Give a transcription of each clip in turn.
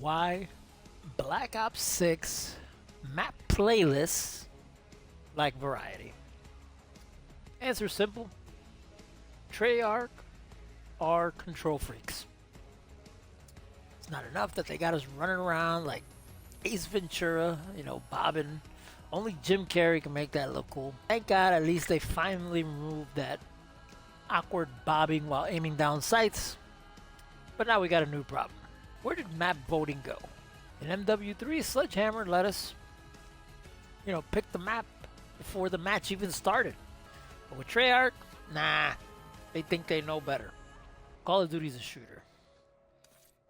Why Black Ops 6 map playlists like variety? Answer simple. Treyarch are control freaks. It's not enough that they got us running around like Ace Ventura, bobbing. Only Jim Carrey can make that look cool. Thank God at least they finally removed that awkward bobbing while aiming down sights. But now we got a new problem. Where did map voting go? In MW3, Sledgehammer let us, pick the map before the match even started. But with Treyarch, nah, they think they know better. Call of Duty's a shooter.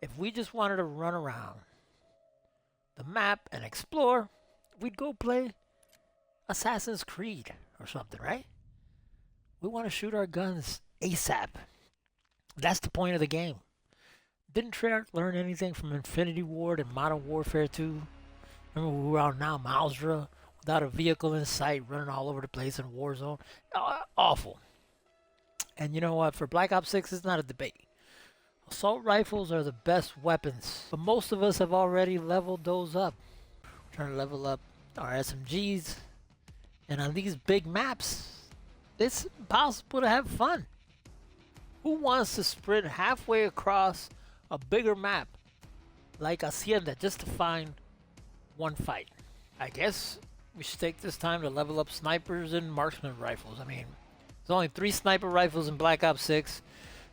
If we just wanted to run around the map and explore, we'd go play Assassin's Creed or something, right? We want to shoot our guns ASAP. That's the point of the game. Didn't Treyarch learn anything from Infinity Ward and Modern Warfare 2? Remember we were out now, Malsra, without a vehicle in sight, running all over the place in Warzone. Awful. And you know what? For Black Ops 6, it's not a debate. Assault rifles are the best weapons, but most of us have already leveled those up. We're trying to level up our SMGs, and on these big maps, it's impossible to have fun. Who wants to sprint halfway across a bigger map like Hacienda just to find one fight? I guess we should take this time to level up snipers and marksman rifles. I mean, there's only 3 sniper rifles in Black Ops 6,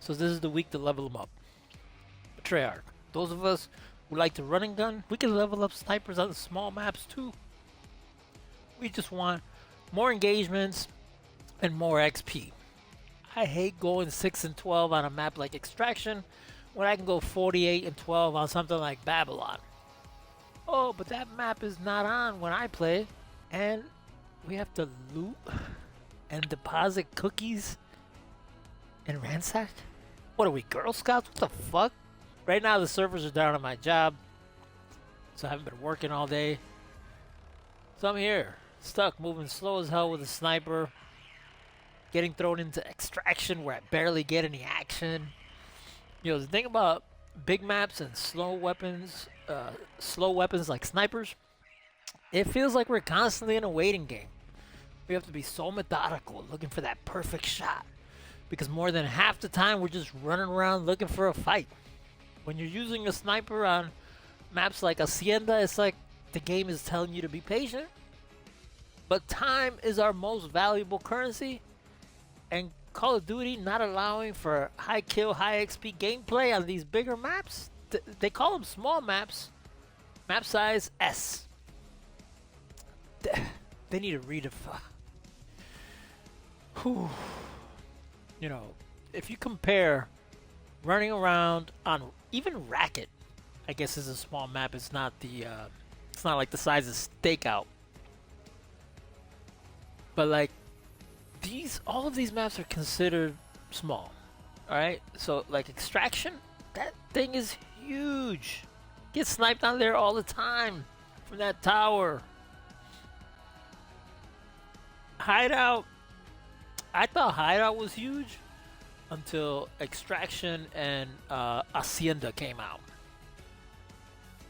so this is the week to level them up. But Treyarch, those of us who like to run and gun, we can level up snipers on small maps too. We just want more engagements and more XP. I hate going 6 and 12 on a map like Extraction when I can go 48 and 12 on something like Babylon. Oh, but that map is not on when I play, and we have to loot and deposit cookies and ransack? What are we, Girl Scouts? What the fuck? Right now the servers are down at my job, so I haven't been working all day. So I'm here, stuck, moving slow as hell with a sniper, getting thrown into Extraction where I barely get any action. The thing about big maps and slow weapons like snipers, it feels like we're constantly in a waiting game. We have to be so methodical looking for that perfect shot, because more than half the time we're just running around looking for a fight. When you're using a sniper on maps like Hacienda, it's like the game is telling you to be patient. But time is our most valuable currency, and Call of Duty not allowing for high kill, high XP gameplay on these bigger maps. They call them small maps. Map size S. They need to redefine. Whew. If you compare running around on even Racket, I guess is a small map. It's not like the size of Stakeout. But like all of these maps are considered small. All right, so like Extraction, that thing is huge. Get sniped on there all the time from that tower. Hideout, I thought Hideout was huge until Extraction and Hacienda came out.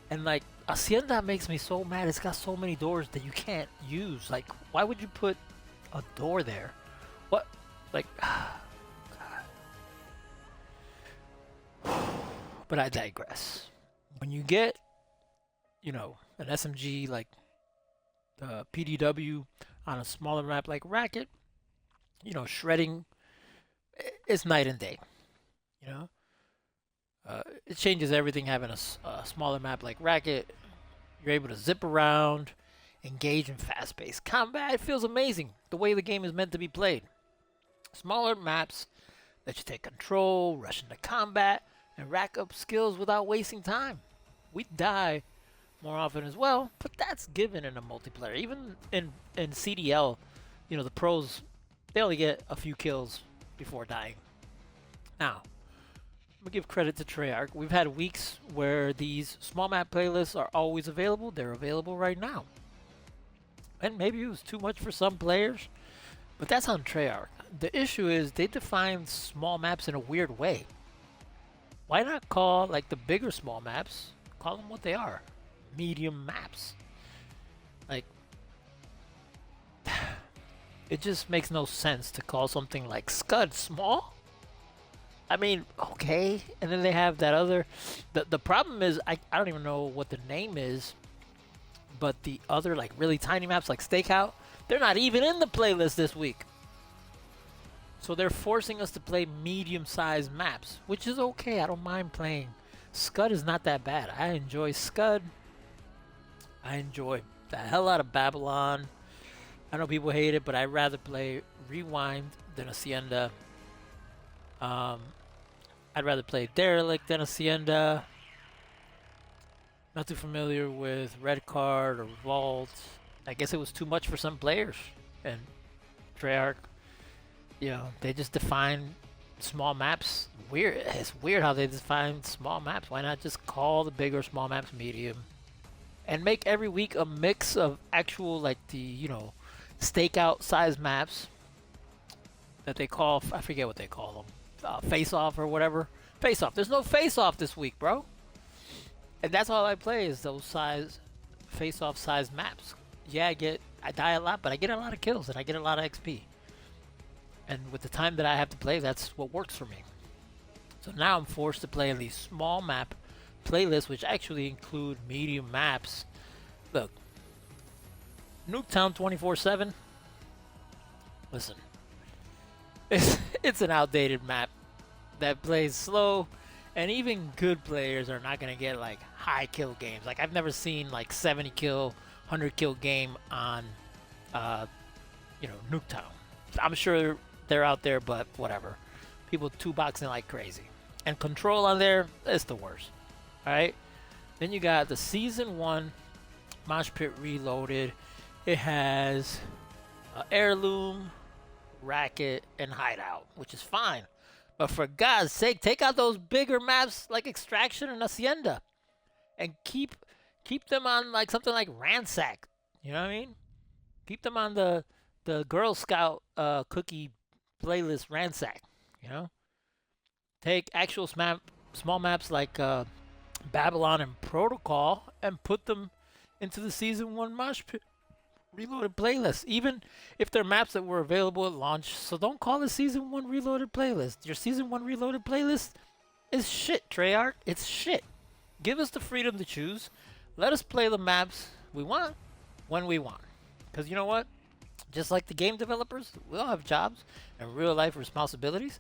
And like Hacienda makes me so mad. It's got so many doors that you can't use. Like, why would you put a door there? What? Like, God. But I digress. When you get, an SMG like the PDW on a smaller map like Racket, shredding, it's night and day. It changes everything having a smaller map like Racket. You're able to zip around, engage in fast-paced combat. It feels amazing the way the game is meant to be played. Smaller maps let you take control, rush into combat, and rack up skills without wasting time. We die more often as well, but that's given in a multiplayer. Even in CDL, the pros, they only get a few kills before dying. Now, I'm going to give credit to Treyarch. We've had weeks where these small map playlists are always available. They're available right now. And maybe it was too much for some players, but that's on Treyarch. The issue is they define small maps in a weird way. Why not call like the bigger small maps Call them what they are. Medium maps. Like, it just makes no sense to call something like Scud small. I mean, okay. And then they have that other... The problem is, I don't even know what the name is, but the other, like, really tiny maps like Stakeout, they're not even in the playlist this week. So they're forcing us to play medium-sized maps, which is okay. I don't mind playing. Scud is not that bad. I enjoy Scud. I enjoy the hell out of Babylon. I know people hate it, but I'd rather play Rewind than Hacienda. I'd rather play Derelict than Hacienda. Not too familiar with Red Card or Vault. I guess it was too much for some players. And Treyarch, you know, they just define small maps. Weird. It's weird how they define small maps. Why not just call the bigger small maps medium? And make every week a mix of actual, like, the, you know, Stakeout size maps that they call, I forget what they call them, Faceoff or whatever. Faceoff. There's no Faceoff this week, bro. And that's all I play is those Faceoff size maps. Yeah, I die a lot, but I get a lot of kills and I get a lot of XP. And with the time that I have to play, that's what works for me. So now I'm forced to play these small map playlists, which actually include medium maps. Look, Nuketown 24/7. Listen, it's an outdated map that plays slow, and even good players are not gonna get like high kill games. Like I've never seen like 70 kill, 100 kill game on, you know, Nuketown. I'm sure they're out there, but whatever. People two-boxing like crazy, and control on there is the worst. All right. Then you got the Season 1 Moshpit Reloaded. It has Heirloom, Racket, and Hideout, which is fine. But for God's sake, take out those bigger maps like Extraction and Hacienda, and keep them on like something like Ransack. You know what I mean? Keep them on the Girl Scout cookie playlist Ransack. You know, take actual small maps like Babylon and Protocol and put them into the Season 1 Moshpit Reloaded playlist, even if they're maps that were available at launch. So don't call it Season 1 Reloaded playlist. Your Season 1 Reloaded playlist is shit, Treyarch. It's shit. Give us the freedom to choose. Let us play the maps we want when we want. Because you know what? Just like the game developers, we all have jobs and real life responsibilities.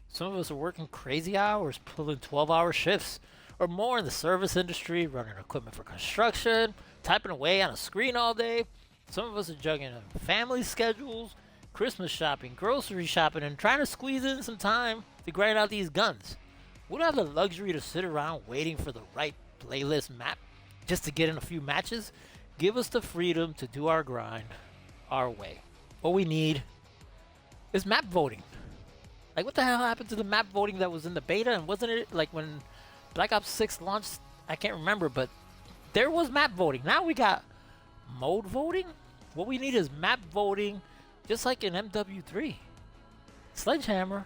Some of us are working crazy hours, pulling 12-hour shifts or more in the service industry, running equipment for construction, typing away on a screen all day. Some of us are juggling family schedules, Christmas shopping, grocery shopping, and trying to squeeze in some time to grind out these guns. We don't have the luxury to sit around waiting for the right playlist map just to get in a few matches. Give us the freedom to do our grind our way. What we need is map voting. Like, what the hell happened to the map voting that was in the beta? And wasn't it like when Black Ops 6 launched? I can't remember, but there was map voting. Now we got mode voting. What we need is map voting, just like in MW3. Sledgehammer,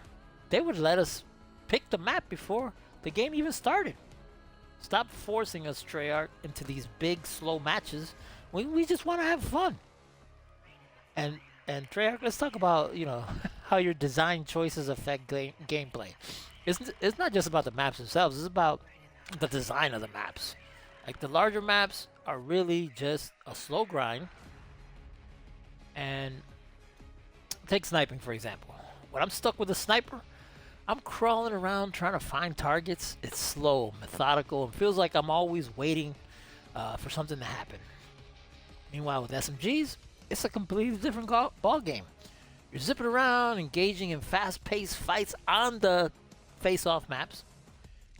they would let us pick the map before the game even started. Stop forcing us, Treyarch, into these big, slow matches. We just want to have fun. And Treyarch, let's talk about, you know, how your design choices affect gameplay. It's not just about the maps themselves. It's about the design of the maps. Like, the larger maps are really just a slow grind. And take sniping, for example. When I'm stuck with a sniper, I'm crawling around trying to find targets. It's slow, methodical, and feels like I'm always waiting for something to happen. Meanwhile, with SMGs, it's a completely different ball game. You're zipping around, engaging in fast-paced fights on the face-off maps,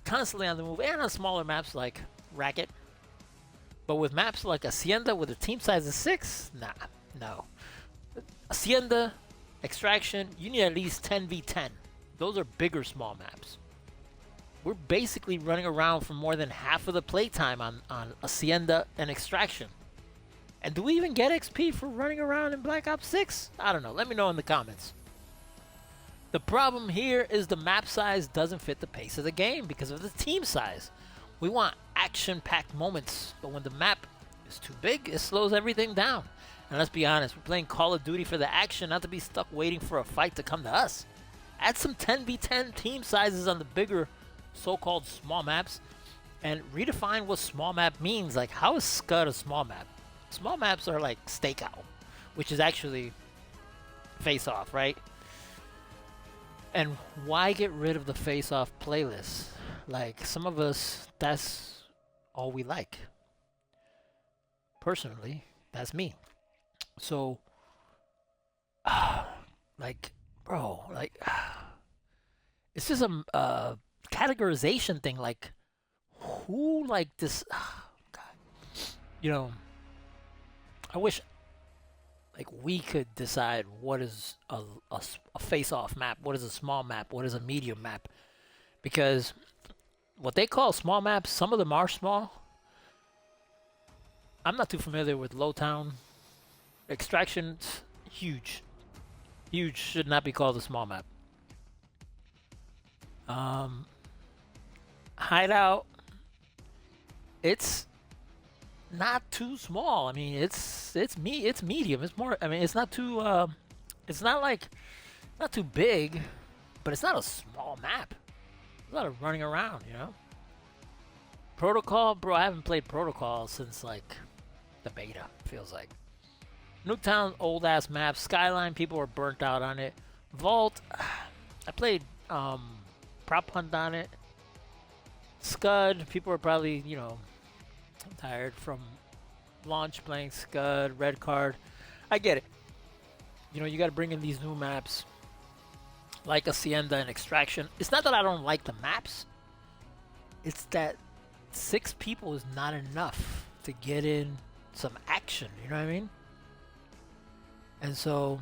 constantly on the move, and on smaller maps like Racket. But with maps like Hacienda with a team size of 6, nah, no. Hacienda, Extraction, you need at least 10v10. Those are bigger small maps. We're basically running around for more than half of the playtime on Hacienda and Extraction. And do we even get XP for running around in Black Ops 6? I don't know. Let me know in the comments. The problem here is the map size doesn't fit the pace of the game because of the team size. We want action-packed moments, but when the map is too big, it slows everything down. And let's be honest, we're playing Call of Duty for the action, not to be stuck waiting for a fight to come to us. Add some 10v10 team sizes on the bigger so-called small maps, and redefine what small map means. Like, how is Scud a small map? Small maps are like Stakeout, which is actually Faceoff, right? And why get rid of the Faceoff playlist? Like, some of us, that's all we like. Personally, that's me. So, like, bro, like, it's just a categorization thing. Like, who, like, this, God, you know, I wish, like, we could decide what is a face-off map, what is a small map, what is a medium map. Because what they call small maps, some of them are small. I'm not too familiar with Lowtown. Extraction's huge. Huge should not be called a small map. Hideout, it's not too small. I mean, it's medium. It's more. I mean, it's not too. It's not like not too big, but it's not a small map. There's a lot of running around, you know. Protocol, bro. I haven't played Protocol since like the beta. Feels like. Nuketown, old ass map. Skyline, people were burnt out on it. Vault, I played Prop Hunt on it. Scud, people were probably, you know, tired from launch playing Scud, Red Card. I get it. You know, you got to bring in these new maps like Hacienda and Extraction. It's not that I don't like the maps. It's that 6 people is not enough to get in some action. You know what I mean? And so,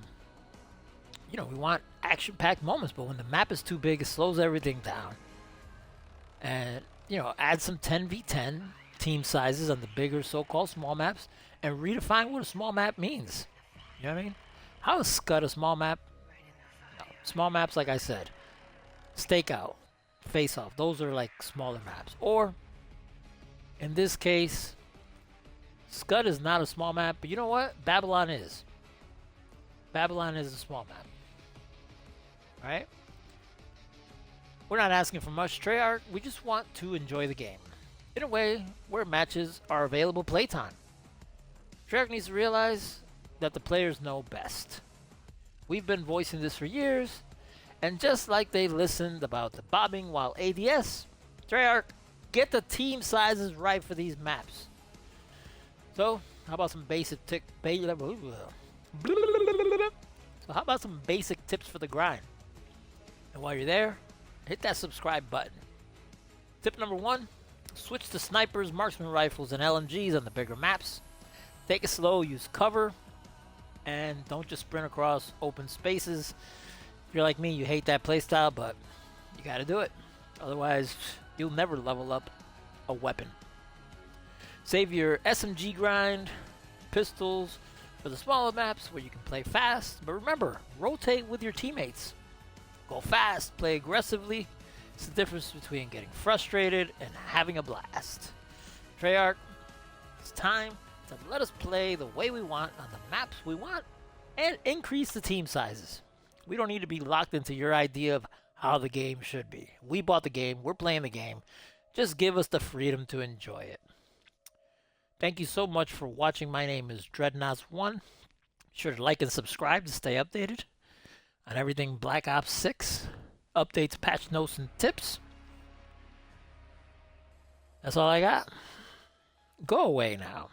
you know, we want action-packed moments, but when the map is too big, it slows everything down. And, you know, add some 10v10 team sizes on the bigger so-called small maps and redefine what a small map means. You know what I mean? How is Scud a small map? No. Small maps, like I said, Stakeout, Faceoff, those are like smaller maps. Or, in this case, Scud is not a small map, but you know what? Babylon is. Babylon is a small map. Right? We're not asking for much, Treyarch. We just want to enjoy the game. In a way where matches are available playtime. Treyarch needs to realize that the players know best. We've been voicing this for years, and just like they listened about the bobbing while ADS, Treyarch, get the team sizes right for these maps. So, how about some basic tips for the grind? And while you're there, hit that subscribe button. Tip number 1, switch to snipers, marksman rifles, and LMGs on the bigger maps. Take it slow, use cover, and don't just sprint across open spaces. If you're like me, you hate that playstyle, but you gotta do it. Otherwise, you'll never level up a weapon. Save your SMG grind, pistols, for the smaller maps where you can play fast. But remember, rotate with your teammates. Go fast, play aggressively. It's the difference between getting frustrated and having a blast. Treyarch, it's time to let us play the way we want on the maps we want and increase the team sizes. We don't need to be locked into your idea of how the game should be. We bought the game, we're playing the game. Just give us the freedom to enjoy it. Thank you so much for watching. My name is Dreadnoughts1. Be sure to like and subscribe to stay updated on everything Black Ops 6, updates, patch notes, and tips. That's all I got. Go away now.